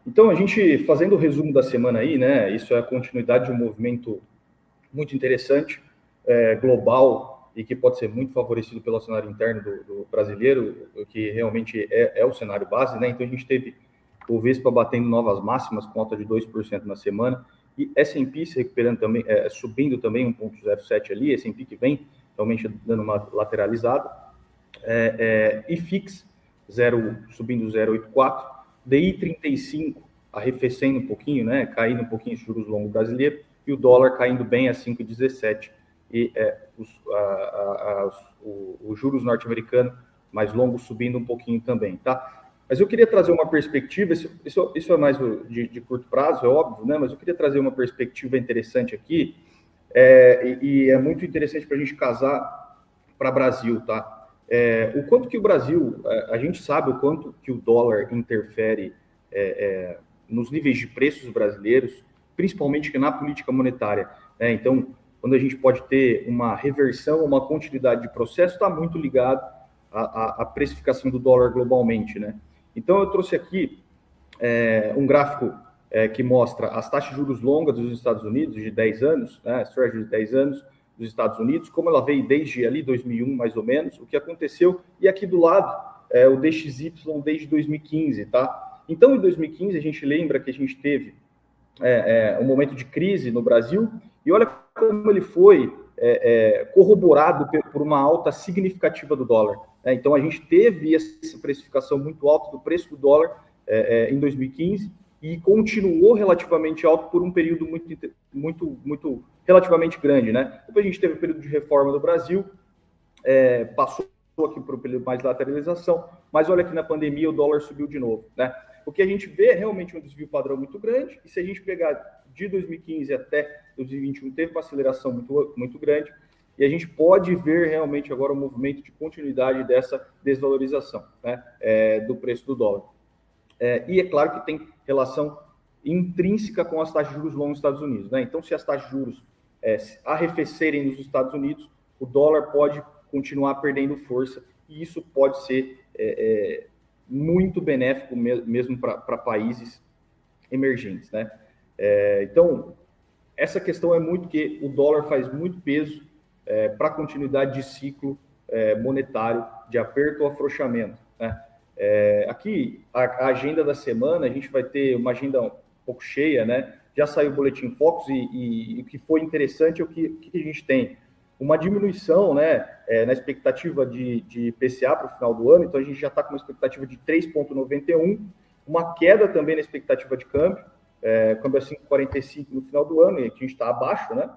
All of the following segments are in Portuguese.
Então, a gente, fazendo o resumo da semana aí, né, isso é a continuidade de um movimento muito interessante, global, e que pode ser muito favorecido pelo cenário interno do brasileiro, que realmente é o cenário base, né? Então, a gente teve o Vespa batendo novas máximas, com alta de 2% na semana, e S&P se recuperando também, subindo também 1,07 ali, S&P que vem realmente dando uma lateralizada, IFIX subindo 0,84, DI 35 arrefecendo um pouquinho, né, caindo um pouquinho os juros longos brasileiros, e o dólar caindo bem a 5,17, e os juros norte-americanos mais longos subindo um pouquinho também, tá? Mas eu queria trazer uma perspectiva, isso é mais de curto prazo, é óbvio, né? Mas eu queria trazer uma perspectiva interessante aqui, e é muito interessante para a gente casar para o Brasil, tá? O quanto que o Brasil, a gente sabe o quanto que o dólar interfere nos níveis de preços brasileiros, principalmente na política monetária, né? Então, quando a gente pode ter uma reversão, uma continuidade de processo, está muito ligado à precificação do dólar globalmente, né? Então, eu trouxe aqui um gráfico que mostra as taxas de juros longas dos Estados Unidos, de 10 anos, né, as Treasuries de 10 anos dos Estados Unidos, como ela veio desde ali 2001, mais ou menos, o que aconteceu, e aqui do lado, o DXY desde 2015, tá? Então, em 2015, a gente lembra que a gente teve um momento de crise no Brasil, e olha como ele foi corroborado por uma alta significativa do dólar. Então, a gente teve essa precificação muito alta do preço do dólar em 2015 e continuou relativamente alto por um período muito relativamente grande, né? Depois a gente teve o período de reforma do Brasil, passou aqui por um período mais de lateralização, mas olha que na pandemia o dólar subiu de novo, né? O que a gente vê é realmente um desvio padrão muito grande, e se a gente pegar de 2015 até 2021, teve uma aceleração muito grande, e a gente pode ver realmente agora um movimento de continuidade dessa desvalorização, né, do preço do dólar. E é claro que tem relação intrínseca com as taxas de juros longos nos Estados Unidos, né? Então, se as taxas de juros arrefecerem nos Estados Unidos, o dólar pode continuar perdendo força, e isso pode ser muito benéfico mesmo para países emergentes, né? Então, essa questão é muito que o dólar faz muito peso para a continuidade de ciclo monetário de aperto ou afrouxamento, né? Aqui, a agenda da semana, a gente vai ter uma agenda um pouco cheia, né? Já saiu o Boletim Focus, e o que foi interessante é o que a gente tem. Uma diminuição, né, na expectativa de IPCA para o final do ano, então a gente já está com uma expectativa de 3,91, uma queda também na expectativa de câmbio, câmbio a 5,45 no final do ano, e aqui a gente está abaixo, né?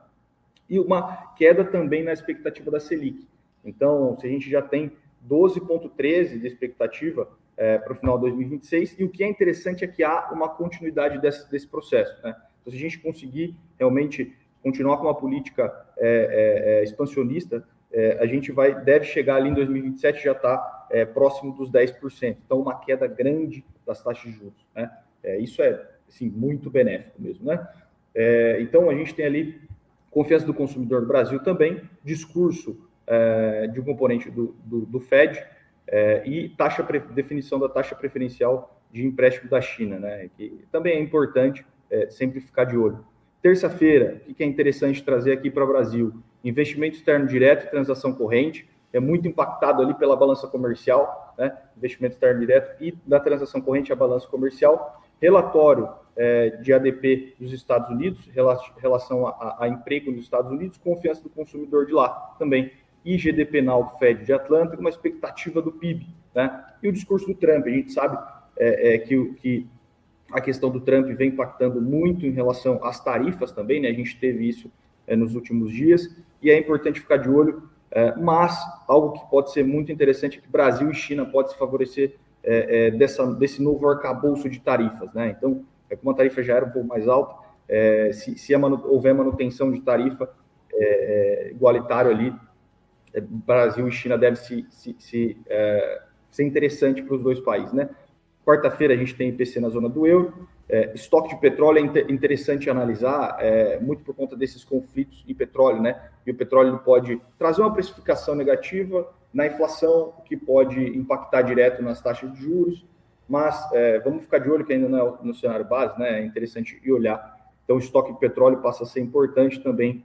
E uma queda também na expectativa da Selic. Então, se a gente já tem 12,13 de expectativa para o final de 2026, e o que é interessante é que há uma continuidade desse processo, né? Então, se a gente conseguir realmente continuar com uma política expansionista, a gente deve chegar ali em 2027 já está próximo dos 10%. Então, uma queda grande das taxas de juros, né? Isso é assim, muito benéfico mesmo, né? Então, a gente tem ali confiança do consumidor do Brasil também, discurso de um componente do Fed, e definição da taxa preferencial de empréstimo da China, né? Que também é importante sempre ficar de olho. Terça-feira, o que é interessante trazer aqui para o Brasil? Investimento externo direto e transação corrente, é muito impactado ali pela balança comercial, né? Investimento externo direto e da transação corrente a balança comercial. Relatório de ADP dos Estados Unidos, relação a emprego nos Estados Unidos, confiança do consumidor de lá também. E GDP-NAL do Fed de Atlanta, uma expectativa do PIB, né? E o discurso do Trump, a gente sabe que a questão do Trump vem impactando muito em relação às tarifas também, né? A gente teve isso nos últimos dias, e é importante ficar de olho, mas algo que pode ser muito interessante é que Brasil e China podem se favorecer desse novo arcabouço de tarifas, né? Então, como a tarifa já era um pouco mais alta, se houver manutenção de tarifa igualitário ali, Brasil e China deve ser interessante para os dois países, né? Quarta-feira a gente tem IPC na zona do euro, estoque de petróleo é interessante analisar, muito por conta desses conflitos de petróleo, né? E o petróleo pode trazer uma precificação negativa na inflação, que pode impactar direto nas taxas de juros, mas vamos ficar de olho que ainda não é no cenário base, né? É interessante ir olhar. Então, o estoque de petróleo passa a ser importante também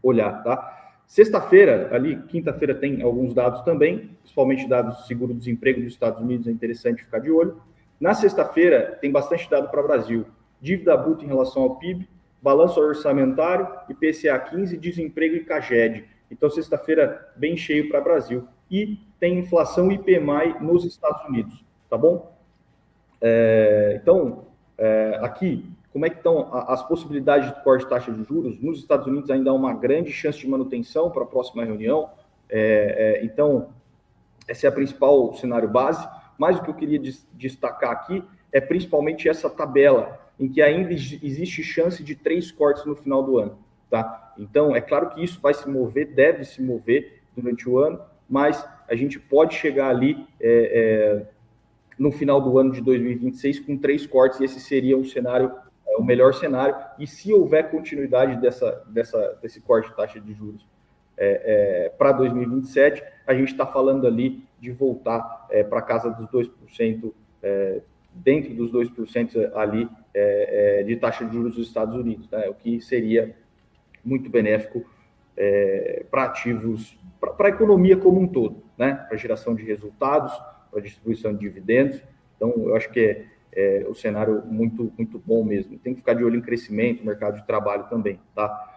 olhar, tá? Sexta-feira, ali, quinta-feira, tem alguns dados também, principalmente dados do seguro-desemprego dos Estados Unidos, é interessante ficar de olho. Na sexta-feira, tem bastante dado para o Brasil. Dívida bruta em relação ao PIB, balanço orçamentário, IPCA 15, desemprego e CAGED. Então, sexta-feira, bem cheio para o Brasil. E tem inflação IPMI nos Estados Unidos, tá bom? Então, aqui, como é que estão as possibilidades de corte de taxa de juros? Nos Estados Unidos ainda há uma grande chance de manutenção para a próxima reunião. Então, esse é o principal cenário base. Mas o que eu queria destacar aqui é principalmente essa tabela, em que ainda existe chance de 3 cortes no final do ano, tá? Então, é claro que isso vai se mover, deve se mover durante o ano, mas a gente pode chegar ali no final do ano de 2026 com 3 cortes, e esse seria um cenário, o melhor cenário, e se houver continuidade desse corte de taxa de juros para 2027, a gente está falando ali de voltar para casa dos 2%, dentro dos 2% ali de taxa de juros dos Estados Unidos, né? O que seria muito benéfico para ativos, para a economia como um todo, né? Para geração de resultados, para distribuição de dividendos. Então, eu acho que é um cenário muito, muito bom mesmo. Tem que ficar de olho em crescimento, mercado de trabalho também, tá?